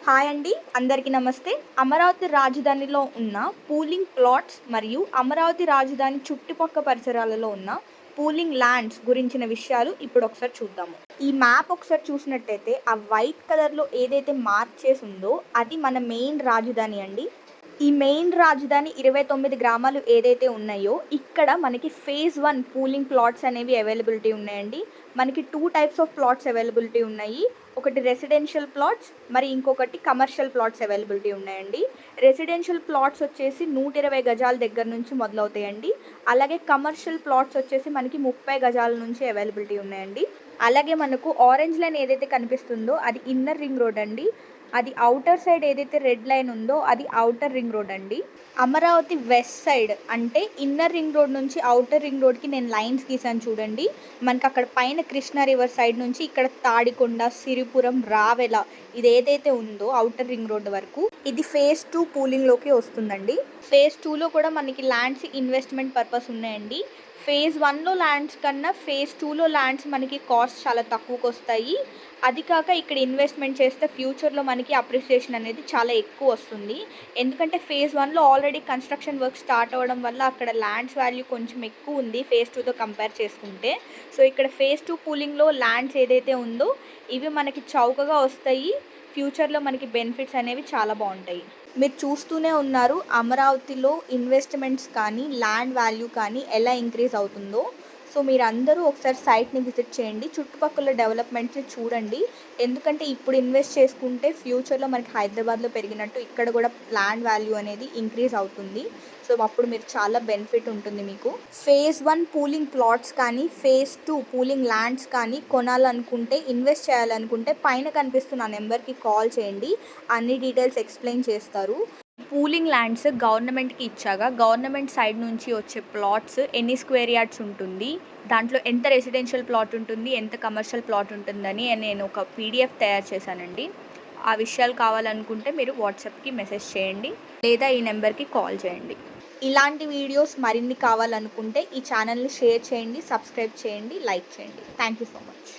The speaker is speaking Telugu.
హాయ్ అండి, అందరికీ నమస్తే. అమరావతి రాజధానిలో ఉన్న పూలింగ్ ప్లాట్స్ మరియు అమరావతి రాజధాని చుట్టుపక్క పరిసరాలలో ఉన్న పూలింగ్ ల్యాండ్స్ గురించిన విషయాలు ఇప్పుడు ఒకసారి చూద్దాము. ఈ మ్యాప్ ఒకసారి చూసినట్టయితే ఆ వైట్ కలర్లో ఏదైతే మార్క్ చేసి ఉందో అది మన మెయిన్ రాజధాని అండి. ఈ మెయిన్ రాజధాని 29 గ్రామాలు ఏదైతే ఉన్నాయో ఇక్కడ మనకి ఫేజ్ 1 పూలింగ్ ప్లాట్స్ అనేవి అవైలబిలిటీ ఉన్నాయండి. మనకి 2 టైప్స్ ఆఫ్ ప్లాట్స్ అవైలబిలిటీ ఉన్నాయి. ఒకటి రెసిడెన్షియల్ ప్లాట్స్, మరి ఇంకొకటి కమర్షియల్ ప్లాట్స్ అవైలబిలిటీ ఉన్నాయండి. రెసిడెన్షియల్ ప్లాట్స్ వచ్చేసి 120 గజాల దగ్గర నుంచి మొదలవుతాయండి. అలాగే కమర్షియల్ ప్లాట్స్ వచ్చేసి మనకి 30 గజాల నుంచి అవైలబిలిటీ ఉన్నాయండి. అలాగే మనకు ఆరెంజ్ లైన్ ఏదైతే కనిపిస్తుందో అది ఇన్నర్ రింగ్ రోడ్ అండి. అది ఔటర్ సైడ్ ఏదైతే రెడ్ లైన్ ఉందో అది ఔటర్ రింగ్ రోడ్ అండి. అమరావతి వెస్ట్ సైడ్ అంటే ఇన్నర్ రింగ్ రోడ్ నుంచి ఔటర్ రింగ్ రోడ్కి నేను లైన్స్ గీసాను చూడండి. మనకి అక్కడ పైన కృష్ణా రివర్ సైడ్ నుంచి ఇక్కడ తాడికొండ, సిరిపురం, రావెల ఇది ఏదైతే ఉందో ఔటర్ రింగ్ రోడ్ వరకు ఇది ఫేజ్ 2 పూలింగ్లోకి వస్తుందండి. ఫేజ్ 2లో కూడా మనకి ల్యాండ్స్ ఇన్వెస్ట్మెంట్ పర్పస్ ఉన్నాయండి. ఫేజ్ 1లో ల్యాండ్స్ కన్నా ఫేజ్ 2లో ల్యాండ్స్ మనకి కాస్ట్ చాలా తక్కువకు వస్తాయి. అది కాక ఇక్కడ ఇన్వెస్ట్మెంట్ చేస్తే ఫ్యూచర్లో మనకి అప్రిసియేషన్ అనేది చాలా ఎక్కువ వస్తుంది. ఎందుకంటే ఫేజ్ 1లో ఆల్రెడీ కన్స్ట్రక్షన్ వర్క్ స్టార్ట్ అవ్వడం వల్ల అక్కడ ల్యాండ్స్ వాల్యూ కొంచెం ఎక్కువ ఉంది ఫేజ్ 2తో కంపేర్ చేసుకుంటే. సో ఇక్కడ ఫేజ్ 2 పూలింగ్లో ల్యాండ్స్ ఏదైతే ఉందో ఇవి మనకి చౌకగా వస్తాయి. ఫ్యూచర్లో మనకి బెనిఫిట్స్ అనేవి చాలా బాగుంటాయి. మీరు చూస్తూనే ఉన్నారు అమరావతిలో ఇన్వెస్ట్మెంట్స్ కానీ ల్యాండ్ వాల్యూ కానీ ఎలా ఇంక్రీజ్ అవుతుందో. సో మీరు అందరూ ఒకసారి సైట్ని విజిట్ చేయండి, చుట్టుపక్కల డెవలప్మెంట్స్ని చూడండి. ఎందుకంటే ఇప్పుడు ఇన్వెస్ట్ చేసుకుంటే ఫ్యూచర్లో మనకి హైదరాబాద్లో పెరిగినట్టు ఇక్కడ కూడా ల్యాండ్ వాల్యూ అనేది ఇంక్రీజ్ అవుతుంది. సో అప్పుడు మీరు చాలా బెనిఫిట్ ఉంటుంది మీకు. ఫేజ్ 1 పూలింగ్ ప్లాట్స్ కానీ ఫేజ్ 2 పూలింగ్ ల్యాండ్స్ కానీ కొనాలనుకుంటే, ఇన్వెస్ట్ చేయాలనుకుంటే పైన కనిపిస్తున్న నెంబర్కి కాల్ చేయండి, అన్ని డీటెయిల్స్ ఎక్స్ప్లెయిన్ చేస్తారు. పూలింగ్ ల్యాండ్స్ గవర్నమెంట్కి ఇచ్చాక గవర్నమెంట్ సైడ్ నుంచి వచ్చే ప్లాట్స్ ఎన్ని స్క్వేర్ యార్డ్స్ ఉంటుంది, దాంట్లో ఎంత రెసిడెన్షియల్ ప్లాట్ ఉంటుంది, ఎంత కమర్షియల్ ప్లాట్ ఉంటుందని నేను ఒక పీడిఎఫ్ తయారు చేశానండి. ఆ విషయాలు కావాలనుకుంటే మీరు వాట్సాప్కి మెసేజ్ చేయండి లేదా ఈ నెంబర్కి కాల్ చేయండి. ఇలాంటి వీడియోస్ మరిన్ని కావాలనుకుంటే ఈ ఛానల్ని షేర్ చేయండి, సబ్స్క్రైబ్ చేయండి, లైక్ చేయండి. Thank you so much.